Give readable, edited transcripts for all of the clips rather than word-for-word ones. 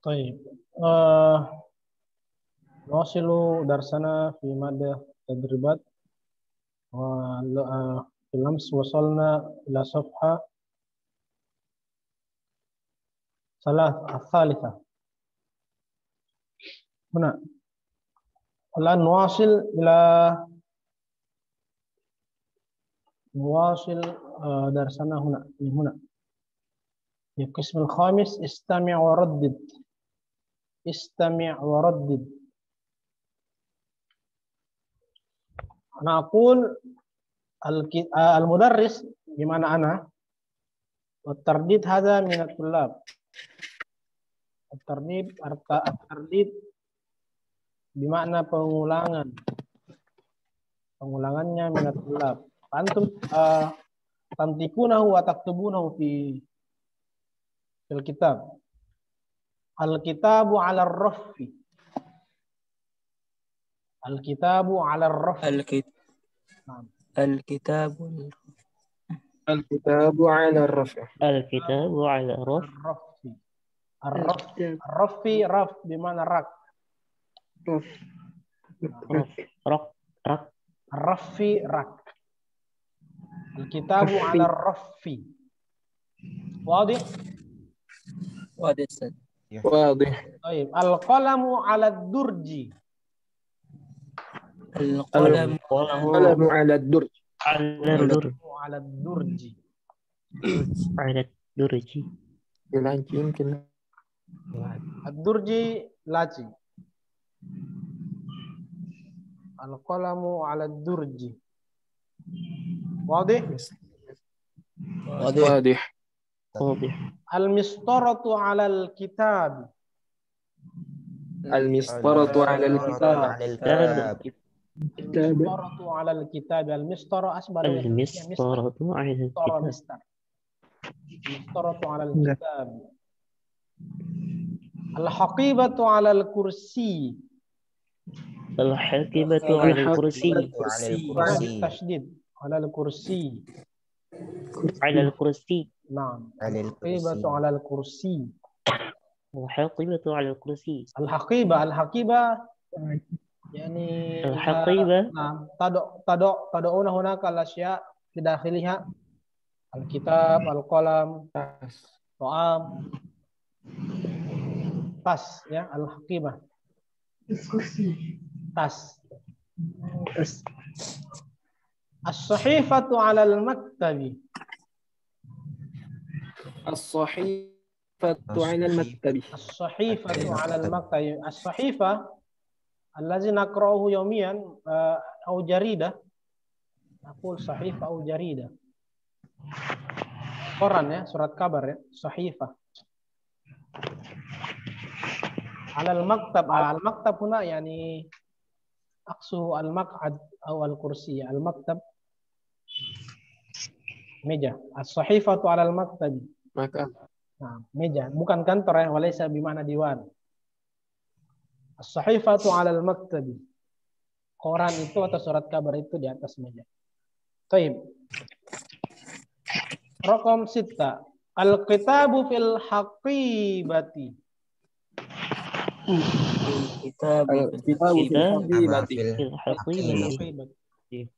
طيب نواصل درسنا في مادة تدريبات في الأمس وصلنا إلى صفحة الثالثة. هنا الآن نواصل درسنا هنا في القسم الخامس. استمع وردد. أنا أقول المدرس بمعنى أنا، والترديد هذا من الطلاب. الترديد بمعنى pengulangannya من الطلاب. فأنتم تنطقونه وتكتبونه في الكتاب. الكتاب على الرف. الكتاب على الرف. الكتاب على الرفع. الكتاب على الرف. الرف رف بمعنى رك. الرف رك. الكتاب على الرف. واضح؟ واضح. طيب القلم على الدرج. القلم على الدرج. على الدرج. يمكن الدرج لاجي. القلم على الدرج. واضح؟ واضح. المسطرة على الكتاب. المسطرة على الكتاب. المسطرة على الكتاب. المسطرة أشبه المسطرة على الكتاب. المسطرة على الكتاب. الحقيبة على الكرسي. الحقيبة على الكرسي. بالتشديد على الكرسي. على الكرسي. نعم. الحقيبة على الكرسي. الحقيبة على الكرسي. الحقيبة يعني الحقيبة. نعم. تضعون هناك الأشياء في داخلها. الكتاب، القلم، طعام، tas ya. Al-Haqibah. Tas. As-sahifatu 'ala al-maktabi. الصحيفة على المكتب. الصحيفة على المكتب. الصحيفة الذي نقرأه يوميا أو جريدة. نقول صحيفة أو جريدة. Koran ya, surat kabar ya, sahifah. Alal maktab. Al-maktab huna yani aqsu al-maq'ad atau al-kursi. Al-maktab meja. As-sahifatu 'alal maktab. Maka Nah, meja, bukan kantor ya, walaysa bimana diwan. As-sahifatu 'alal maktab. Koran itu atau surat kabar itu di atas meja. Baik. Raqam 6. Al-kitabu fil haqibati. الكتاب في الحقيبة.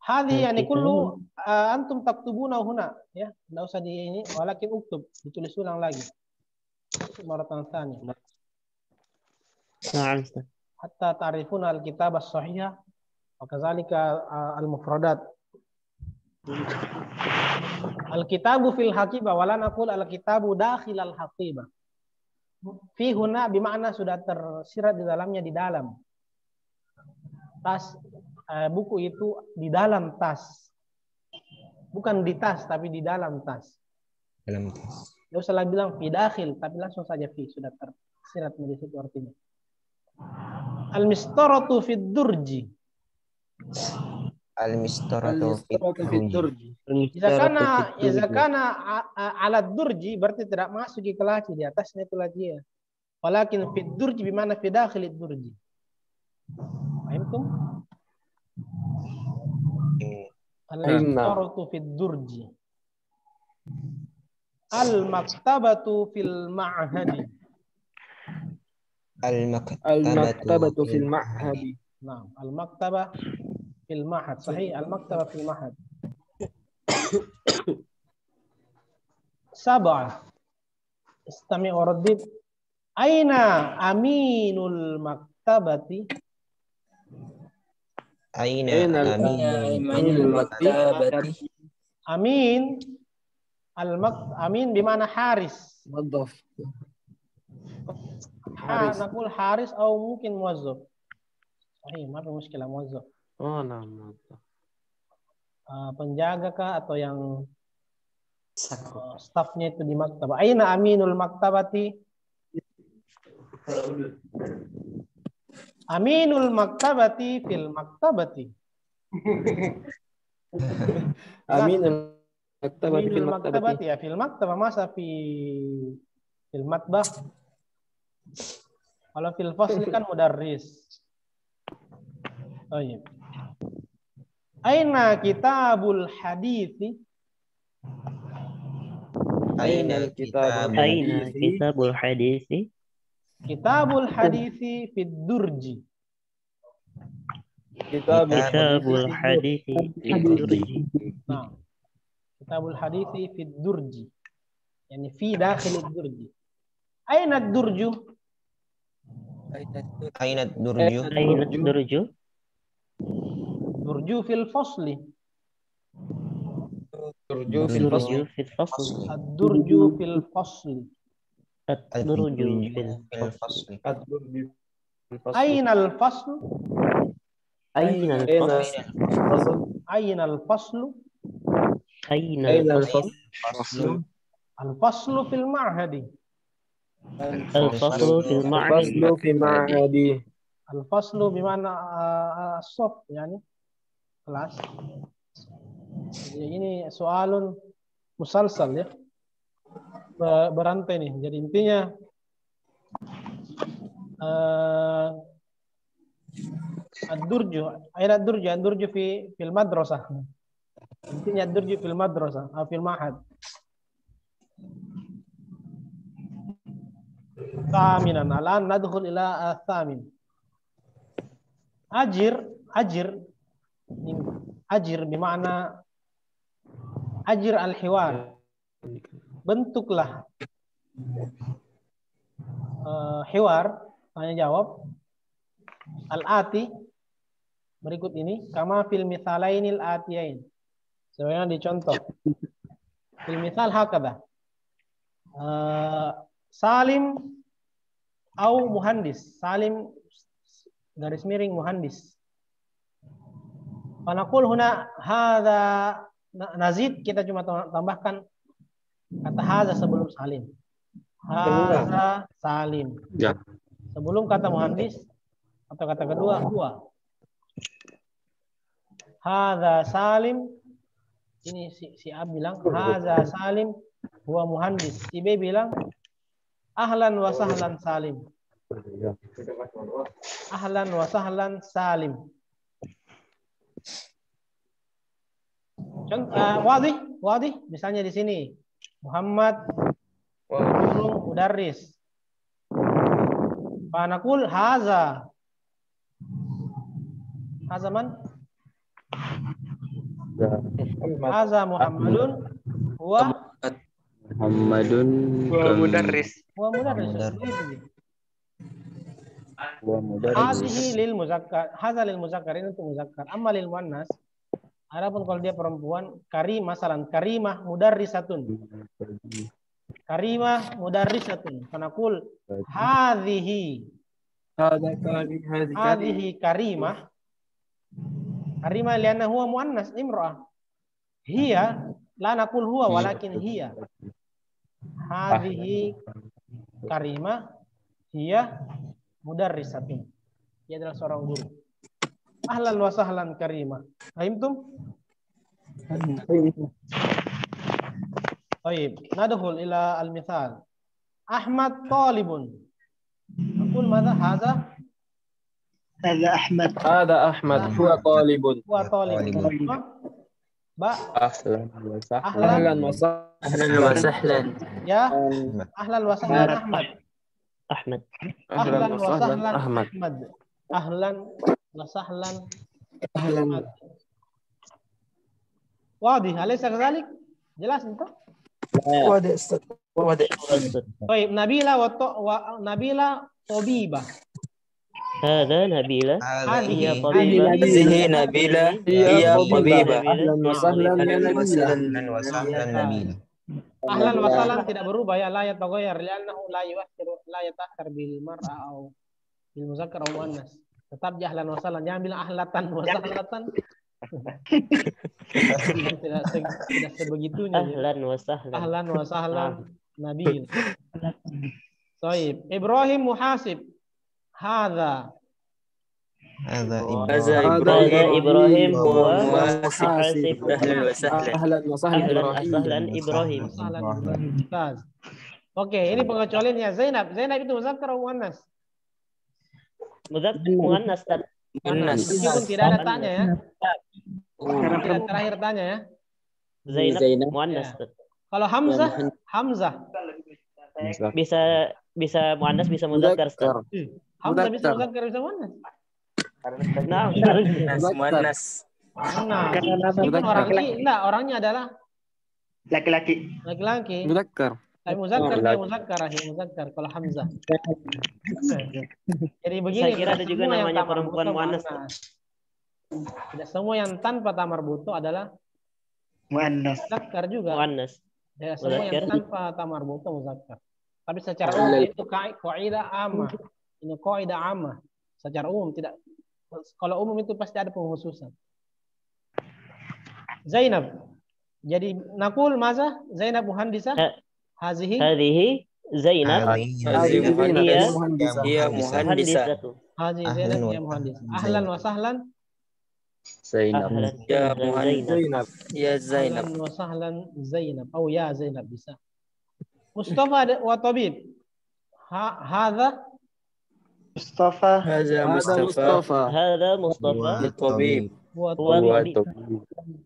Hadi yani kullu antum taktubuna huna ya. Enggak usah di ini, walakin uktub, ditulis ulang lagi. Maratan tsaniya. نعم. Hatta ta'rifuna al-kitab as-sahih wa kadzalika al-mufradat. Al-kitabu fil haqibah wa la naqul al-kitabu dakhil al-haqibah. Fi huna bimakna sudah tersirat di dalamnya, di dalam. Tas buku itu di dalam tas. Bukan di tas tapi di dalam tas. Dalam tas. Tidak usah lagi bilang fi dakhil, tapi langsung saja fi, sudah tersirat di situ artinya. Al-mistaratu fid durji. Al-mistaratu fid durji. Jika kana ala durji berarti tidak masuk ke laci, di atasnya itu laci ya. Walakin fid durji bimana fi dakhil durji. Fahimtum? Al-mistaratu fid durji. Al-maktabatu fil ma'hadi. المكتبة في المعهد. نعم المكتبة في المعهد صحيح المكتبة في المعهد. 7 استمع وردد أين أمين المكتبة أين أين أمين المكتبة؟ أمين أمين بمعنى حارس موظف. نقول حارس أو ممكن موظف صحيح ما في مشكلة موظف. Oh, nama. Penjaga kah atau yang stafnya itu di maktabah. Aina aminul maktabati? Aminul maktabati fil maktabati. Aminul Aminul maktabati ya fil maktabah masa fil matbah. Kalau fil fasli kan mudarris. Oh iya. Aina kitabul hadithi? Aina kitabul hadithi? Kitabul hadithi fid durji. Kitabul hadithi fid durji. Nah, kitabul hadithi fid durji. Yani fi dakhil durji. Aina durju? Aina durju? Durju fil fasli. Durju fil fasli. Ad-durju fil fasli. Ad-durju fil fasli. Aina al-fasl? Aina al-fasl? Aina al-faslu? Aina al-fasl? Al-faslu fil ma'hadi. Al-faslu fil ma'hadi. Al-faslu bimana as-sof yani kelas. Jadi ini soalun musalsal ya. Berantai nih. Jadi intinya ad-durju, aina ad-durju fil madrasah. Intinya ad-durju fil madrasah atau fil ma'had. Thaminan, alan nadkhul ila thamin. Ajir bermakna ajir al-hiwar. Bentuklah hiwar, tanya jawab al-ati berikut ini kama fil mithalainil atiyain. Sebenarnya dicontoh. Fil mithal hakada. Salim au muhandis. Salim garis miring muhandis. Panaqul huna hadza nazid, kita cuma tambahkan kata hadza sebelum salim. Hadza salim. Ya. Sebelum kata muhandis atau kata kedua huwa. Hadza salim. Ini si A bilang hadza salim huwa muhandis. Si B bilang ahlan wa sahlan salim. Ahlan wa sahlan salim. Wadih. Misalnya di sini Muhammad guru mudarris. Panaqul haza. Haza man? Haza Muhammadun huwa mudarris. Huwa mudarris. Hadhihi lil muzakkar. Hadza lil muzakkar, ini untuk muzakkar. Amma lil muannas, adapun kalau dia perempuan, karimah mudarrisatun. Karimah mudarrisatun. Fanaqul hadhihi. Hadhihi karimah. Karimah lianna huwa muannas imra'ah. Hiya la naqul huwa walakin hiya. Hadhihi karimah hiya mudarrisatun. Dia adalah seorang guru. Ahlan wa sahlan karimah. Fahimtum? Baik, nadkhul ila al-mithal. Ahmad talibun. Aqul madza hadza? Hadza Ahmad huwa talibun. Huwa talibun. Ba Ahlan wa sahlan. Ya, ahlan wa sahlan Ahmad. Ahmad. Ahlan wa sahlan Ahmad. Ahmad. Ahlan wa sahlan Ahlan. Ahmad. Wadih, alaysa kadzalik? Jelas itu? Wadi Ustaz. Wadi. Baik, Nabila Nabila Tabiba. Hada Nabila. Hadhihi Tabiba. Hadhihi Nabila. Iya Tabiba. Ahlan wa sahlan Ahlan wa sahlan Nabila. Ahlan wa sahlan tidak berubah ya, la yataghayyar li'annahu la yu'athiru la yata'akhkhar bil mar'a aw bil muzakkar aw muannas. Tetap ahlan wa sahlan, jangan bilang ahlatan wa sahlatan. tidak sebegitunya. Ahlan wa sahlan. Ahlan wa sahlan Nabil. Baik, Ibrahim muhasib. Hadza Ibrahim huwa muhasib. Ahlan wa sahlan. Ahlan wa sahlan Ibrahim. Ustaz. Oke, ini pengecualiannya Zainab. Zainab itu muzakkar atau muannas? Muzakkar muannas. Muannas. Meskipun tidak ada tanya ya. Tidak terakhir tanya ya. Zainab muannas. Kalau Hamzah, Hamzah. Bisa muannas, bisa muzakkar. Hamzah bisa muzakkar, bisa muannas. Nah, Muannas. Nah, meskipun orangnya adalah Laki-laki. laki-laki. Muzakkar. Tapi muzakkar dia muzakkar kalau Hamzah. Jadi begini. Saya kira ada juga namanya perempuan muannas. Tidak semua yang tanpa tamar butuh adalah Muannas. muzakkar juga. Muannas. Tidak semua yang tanpa tamar butuh muzakkar. Tapi secara umum itu kaidah amah. Ini kaidah amah. Secara umum tidak. Kalau umum itu pasti ada pengkhususan. Zainab. Jadi nakul maza Zainab muhandisah. Hazihi Zainab. Iya muhandisah. Hazihi Zainab ya muhandisah. Ahlan wa sahlan Zainab. Ya Zainab. Ya Zainab. Ahlan wa sahlan Zainab. Oh ya Zainab bisa. Mustafa wa Tabib. Hadza Mustafa. Hadza Mustafa. Hadza Mustafa. Tabib. wa Tabib.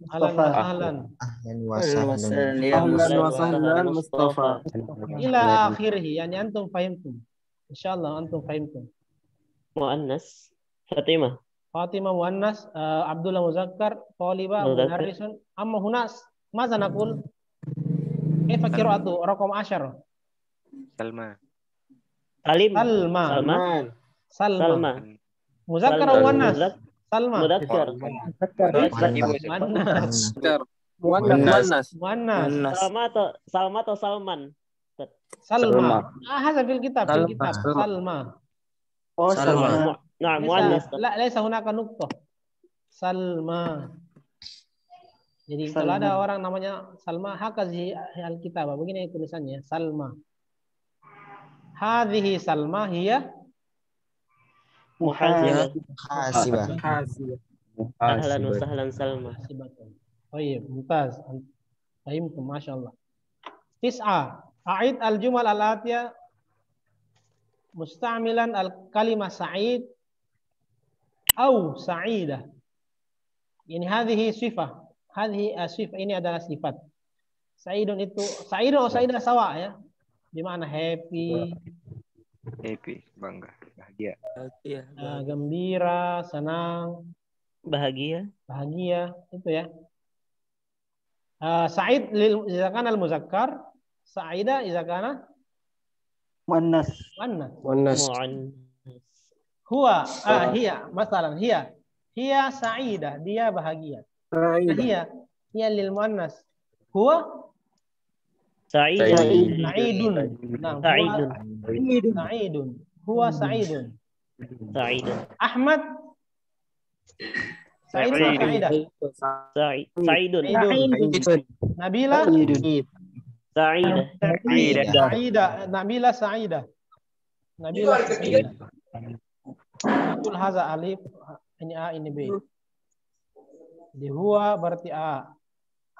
Ahlan wa sahlan. Ahlan wa sahlan. Ahlan wa sahlan Mustafa. Ila akhirih, yani antum fahimtum. Insyaallah antum fahimtum. Muannas. Fatimah. Fatimah muannas, Abdullah muzakkar, Taliba mudarrisun. Amma hunas, maza naqul? Kaifa qira'atu raqam 10? Salma. Salim. Salma. Muzakkar atau muannas? Salma. Muzakkar. Muannas. Salma atau Salman? Salma. Hadza fil kitab, Salma. Oh, Salma. Nah, muannas. La laisa hunaka nuqtah. Salma. Jadi kalau ada orang namanya Salma, hakazi al-kitab, begini tulisannya, Salma. Hadhihi Salma hiya Hasibah. Ahlan wa sahlan Salma. Baik, mumtaz. Fahimtum, masyaallah. Tis'a. A'id al-jumal al-atiyah musta'milan al-kalimah sa'id au sa'idah. Ini hadhihi sifah. Hadhihi sifah, ini adalah sifat. Sa'idun itu, sa'idun atau sa'idah sawa ya. Di mana happy, bangga, bahagia. Gembira, senang, bahagia, itu ya. Sa'id idza kana al-muzakkar, sa'idah idza kana Muannas. Huwa, hiya, masalan hiya sa'idah, dia bahagia. Hiya lil muannas. Huwa Sa'idun. Nah, Sa'idun. Huwa Sa'idun. Ahmad Sa'idah. Sa'idun. Nabila Sa'idah. Nabila Sa'idah. Betul haza alif, ini A, ini B. Di huwa berarti A.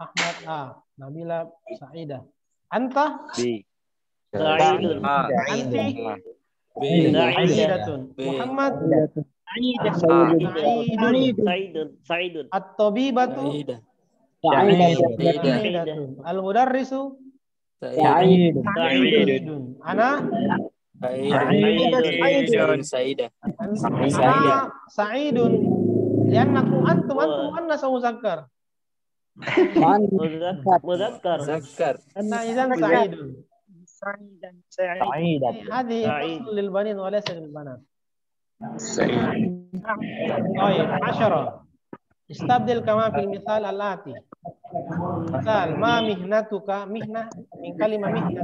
Ahmad A. Nabila Sa'idah. Anta? B. Sa'idun. Anti? Sa'idatun. Muhammad? Sa'idun. At-tabibatu? Sa'idatun. Al-mudarrisu? Sa'idun. Ana? Ana sa'idun. Liannakum antum muannas atau muzakkar? Muzakkar. Nah, idzan sa'idun. Sa'idan. Hadi fasl lil banin wa laysa lil banat. طيب 10 استبدل كما في المثال الآتي مثال ما مهنتك مهنة من كلمة مهنة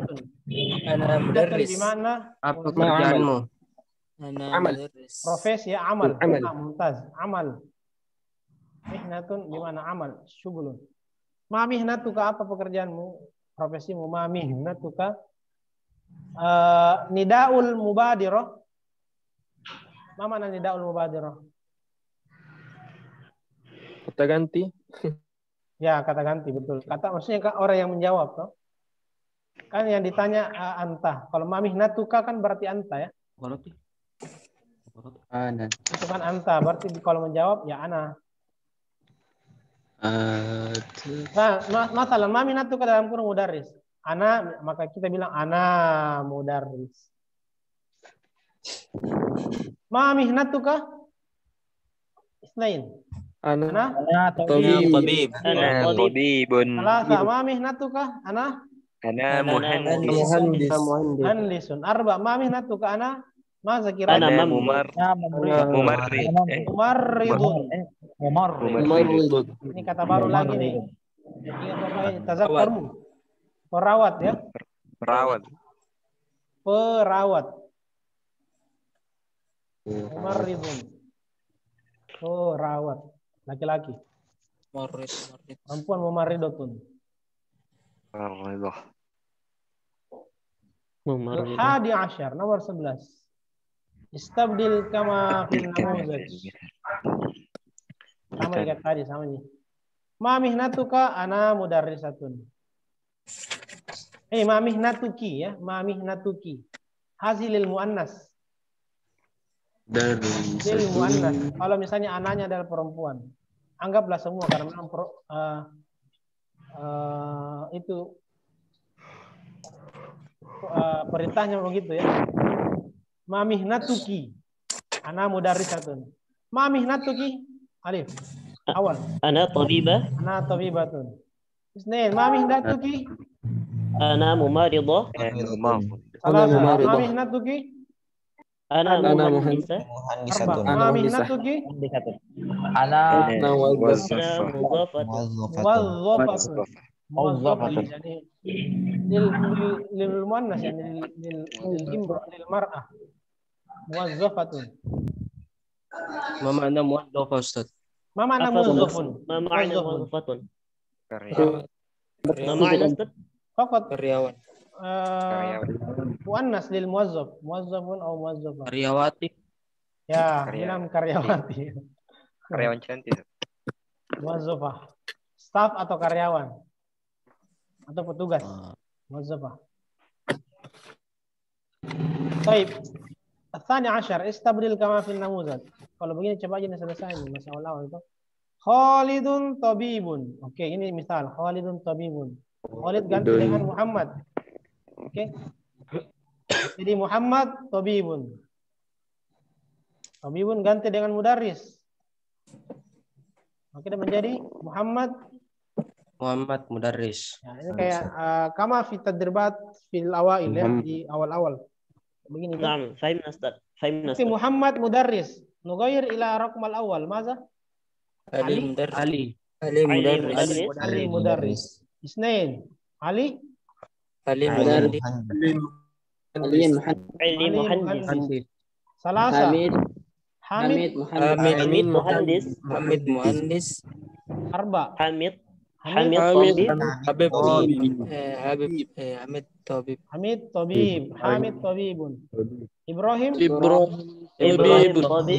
Ana mudarris. بمعنى Apa pekerjaanmu? Ana mudarris. profesi ya amal Amal. mumtaz amal mihnatun bimana amal syugulun ma mihnatuka apa pekerjaanmu profesimu ma mihnatuka nidaul mubadirah ma mana nidaul mubadirah Kata ganti. ya kata ganti betul kata maksudnya orang yang menjawab toh kan yang ditanya anta kalau ma mihnatuka kan berarti anta ya Ana. itu kan anta berarti kalau menjawab ya ana. Nah, masalah ma mihnatuka dalam kurung mudarris. Ana maka kita bilang ana mudarris. Ma mihnatuka isnain. Ana Tabib. tabib. Ana tabib. Tabibun. Salasa ma mihnatuka ana Ana muhandis. muhandisun. Arba ma mihnatuka ana ma zakira Ana mumarrid. mumarridun. Mumarrid. Ini kata baru lagi nih. Ingat Bapak ini tazakkarmu. Perawat ya. Perawat. Perawat. Mumarridun. Perawat. Laki-laki. Perempuan mumarridatun. Hadi asyar nomor 11. Istabdil kama fil namuzaj. Sama kayak tadi sama nih. Ma mihnatuka ana mudarrisatun. Ma mihnatuki ya, ma mihnatuki. Hasilil muannas. Lil muannas. Kalau misalnya anaknya adalah perempuan, anggaplah semua karena memang itu perintahnya begitu ya. Ma mihnatuki ana mudarrisatun. Ma mihnatuki alif awal. Ana tabibah. Ana tabibatun. Isnain ma mihnatuki Ana mumaridah. salasa ma mihnatuki Ana muhandisah. arba ma mihnatuki Ana muwazzafah. muwazzafatun. Muwazzafatun jadi lil muannas yani lil mar'ah. Muwazzafatun. Ma ma'na muwaddafa Ustaz? Ma ma'na muwazzafun? Ma ma'na muwazzafatun? Karyawan. Ma ma'na Ustaz? Faqat Karyawan. muannas lil muwazzaf, muwazzafun atau muwazzafah. Karyawati. Ya, bilang karyawati. Karyawan cantik. Muwazzafah. Staf atau karyawan? Atau petugas? Muwazzafah. Baik. Tsani asyar istabdil kama fil namuzaj. Kalau begini coba aja selesai masalah awal itu. Khalidun tabibun. Oke, ini misal Khalidun tabibun. Khalid ganti dengan Muhammad. Oke. Jadi Muhammad tabibun. Tabibun ganti dengan mudarris. Oke, dan menjadi Muhammad mudarris. ya, ini kayak kama fi tadribat fil awail ya, di awal-awal. Begini. Naam, fahimna Ustaz. Fahimna Si Ustaz. Muhammad mudarris. Nughayir ila raqm al-awwal. Maza? Ali mudarris. Ali mudarris. Ali mudarris. Isnain. Ali? Ali mudarris. Ali muhandis. Salasa. Hamid Muhandis. muhandis. Arba. Hamid Habib tabib. Hamid tabib. Hamid tabib. Hamid tabibun. Ibrahim? Ibrahim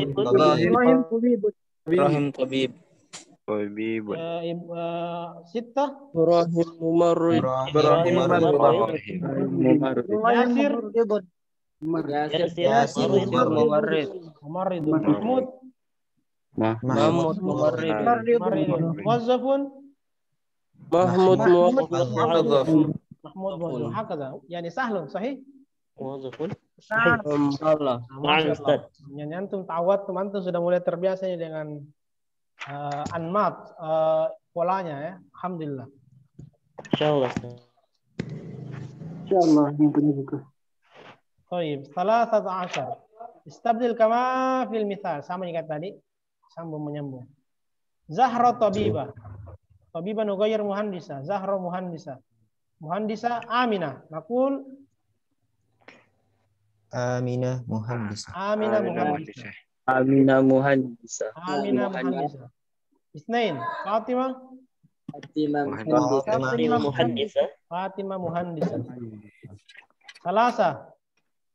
tabibun. Ibrahim tabib. Tabibun. Sitta? Ibrahim mumarrid. Yasir? Yasir mumarrid. Mumarridun. Mahmud? Mahmud mumarrid. Muwazzafun? Mahmud muwazzaf. Mahmud muwazzaf. Hakada. Yani sahlun, sahih? Muwazzafun. Salah. Masya Ustaz. Allah. Antum tawat, antum sudah mulai terbiasa ya dengan anmat polanya ya. Alhamdulillah. Insyaallah. Ustaz. Insyaallah mungkin juga. Baik, salah 13. Istabdil kama fil misal, sama juga tadi, sambung menyambung. Zahra tabiba. Tabiba nughayir muhandisa, Zahra muhandisa. Muhandisa Aminah. Naqul Aminah muhandisah. Aminah muhandisa. Aminah muhandisa. Aminah muhandisa. Isnain, Fatimah. Fatimah Fatimah muhandisa. Fatimah muhandisa. Salasa.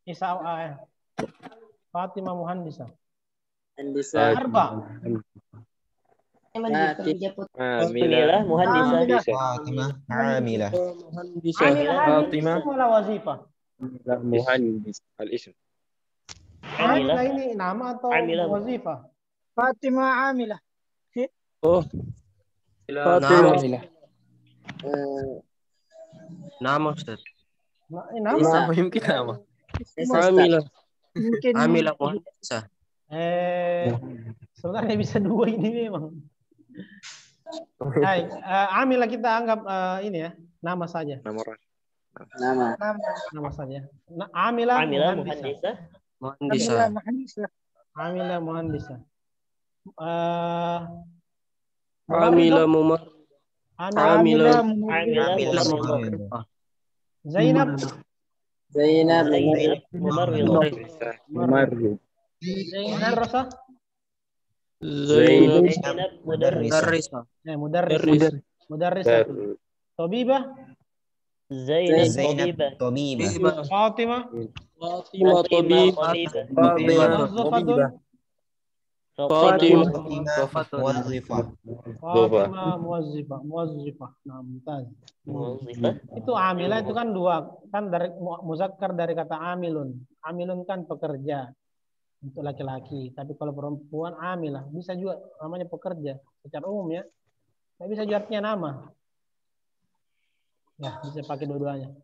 Isa Fatimah muhandisa. Arba. Amilah muhandisa. Fatimah amilah. Muhandisa. Amilah Fatimah wala wazifah. muhandis. Al-ism. Amilah ini nama atau Amilah. wazifah? Fatimah Amilah. Oh. Fatimah. Nama Ustaz. Nama. Mungkin nama. Amilah. Mungkin Amilah muhandisah. Sebenarnya bisa dua ini memang. Baik, Amilah kita anggap ini ya, nama saja. Nama orang. Nama saja. Amilah muhandisah. Muhandisah. Amilah muhandisah. Amilah mumar. Amilah Zainab. Mumarrid. Zainab Rasa. Zainab Mudarrisah. Mudarrisah. Tabibah. Zainab Tabibah. Fatimah. Fatimah Tabibah. Muwazzafatun. Fatimah. Muwazzifah. Fatimah muwazzifah. Nah, mumtaz. Itu amilah itu kan dua, kan dari muzakkar dari kata amilun. Amilun kan pekerja untuk laki-laki, tapi kalau perempuan amilah bisa juga namanya pekerja secara umum ya. Tapi bisa juga artinya nama. Ya, bisa pakai dua-duanya.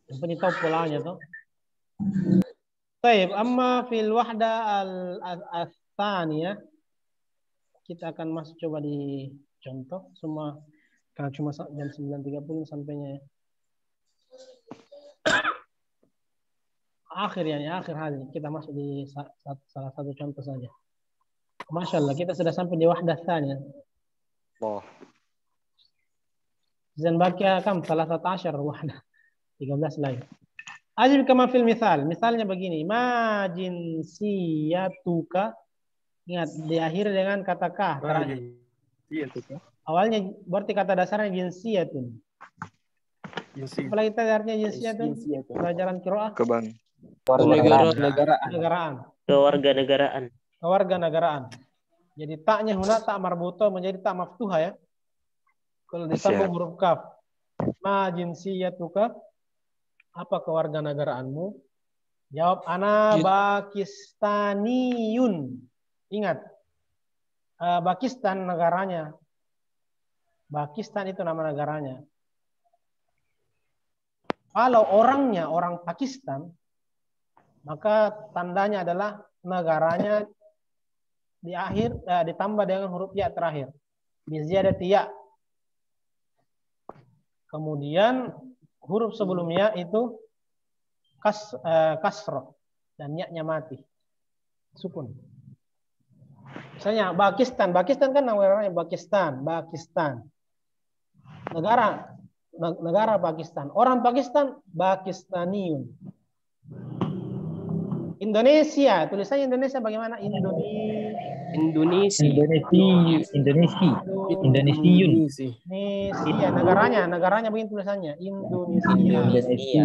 Yang penting tahu polanya toh. Baik, amma fil wahda al-tsaniyah. Kita akan masuk coba di contoh semua karena cuma jam 9.30 sampainya ya. Akhir hari kita masuk di salah satu contoh saja. Masya Allah kita sudah sampai di wahdah tsaniyah. Oh. Zan bakia kam 13 wahdah. 13 lagi. Ajib kama fil misal. Misalnya begini, ma jinsiyatuka. Ingat diakhiri dengan kata kah terakhir. Awalnya berarti kata dasarnya jinsiyatun. Apalagi tadi artinya jinsiyatun? Pelajaran qiraah. Kewarganegaraan. Kewarganegaraan. Jadi taknya huna tak marbuto menjadi tak maftuha ya. Kalau disambung huruf kaf. Ma jinsiyatuka. Apa kewarganegaraanmu? Jawab ana Pakistaniyun. Ingat. Pakistan negaranya. Pakistan itu nama negaranya. Kalau orangnya orang Pakistan, maka tandanya adalah negaranya di akhir ditambah dengan huruf ya terakhir. Biziyadati ya. Kemudian huruf sebelumnya itu kasroh dan ya-nya mati. Sukun. Misalnya Pakistan kan namanya Pakistan. Negara Pakistan. Orang Pakistan Pakistaniyun. Indonesia, tulisannya Indonesia bagaimana? Indonesia. Indonesia, negaranya begini tulisannya. Indonesia.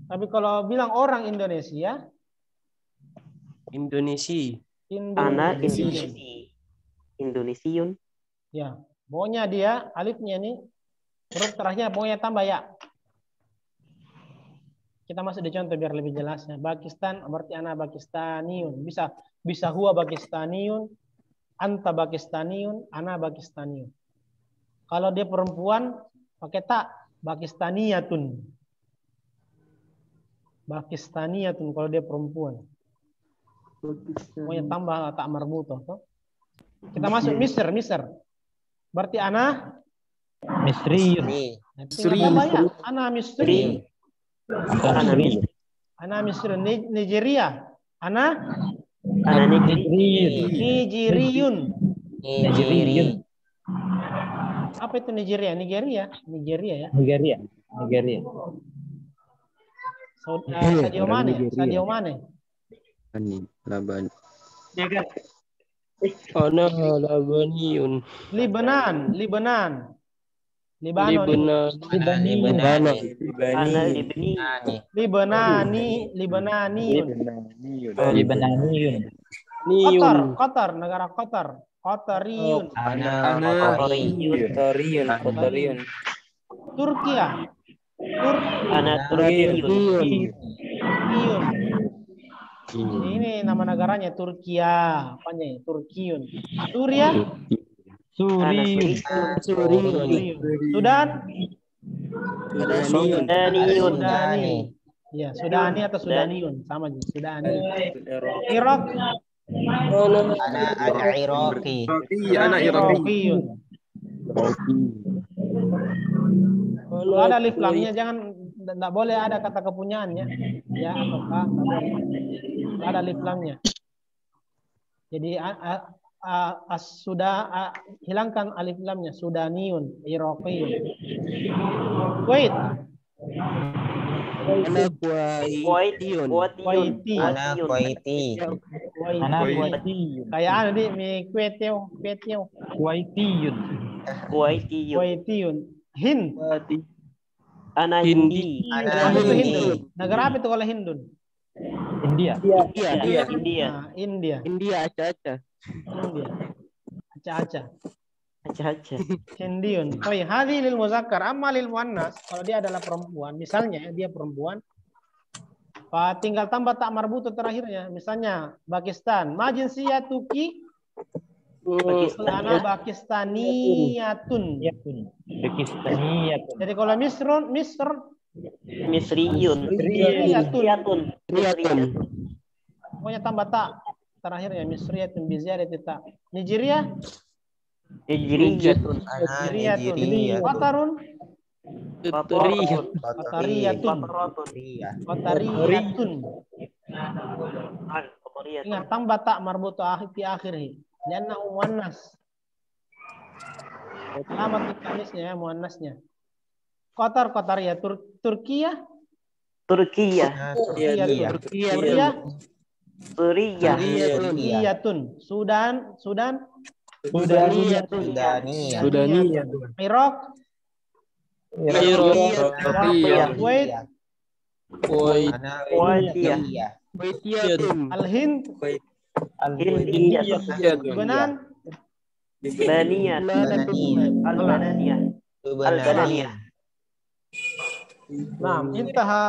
Tapi kalau bilang orang Indonesia, Indonesiun. Ya, pokoknya dia alifnya ini huruf terakhirnya pokoknya tambah ya. Kita masuk di contoh biar lebih jelasnya. Pakistan berarti ana Pakistaniun. Bisa huwa Pakistaniun, anta Pakistaniun, ana Pakistaniun. Kalau dia perempuan pakai tak Pakistaniyatun. Pakistaniyatun kalau dia perempuan. Pokoknya tambah tak marbutoh. Toh. Kita masuk Misr. Berarti ana Misriyun. tinggal tambah ya. Ana Misri. Ana Misri. Nigeria. Ana Nigeriun. Apa itu Nigeria? Nigeria ya. Nigeria. Sadio Mane. Laban. Ana Labaniyun. Libanon. Libaniyun. Libananiyun. Qatar, negara Qatar. Qatariyun. Qatariyun. Turkiya. Turkiyun. Ini nama negaranya Turkiya. Apanya ya? Turkiyun. Suria. Suriyun. Sudan. Sudaniyun. Ya, Sudani atau Sudaniyun sama aja. Sudani. Irak. Ana Iraqi. Iraqiyun. Kalau ada alif lamnya jangan, tidak boleh ada kata kepunyaannya. Ya atau ka, tidak boleh. Kalau ada alif lamnya. Jadi hilangkan alif lamnya. Sudaniyun, Iraqiyun. Kuwait. Ana Kuwaitiyun. Kuwaiti. Ana Kuwaiti. Ana Kuwaitiyun. Kayak ada di Kuwaitiyun. Kuwaitiyun. Hind. Ana Hindi. Apa itu Hindu? Negara apa itu kalau Hindun? India. Nah, India. Aceh. Aceh. Hindiun. Oh iya, hadhi lil muzakkar, amma lil muannas, kalau dia adalah perempuan, misalnya dia perempuan, tinggal tambah tak marbuto terakhirnya. Misalnya Pakistan, ma jinsiyatuki? Ana Pakistaniyatun. Jadi kalau Misriyun. pokoknya tambah tak terakhirnya Misriyatun bi ziyadati ta. Nigeria? Hijriyatun. Nigeria. Qatarun? Qatariyun. Qatariyatun. Ingat tambah tak marbuto fi akhirih. Liannahu muannas. Alamat tanisnya ya, muannasnya. Qatariyah. Turkiya. Suriyatun. Sudan. Sudaniyatun. Irak. Kuwait. Ana Kuwaitiyah. Al-Hind. Lebanon. Albaniyah. Nah, intaha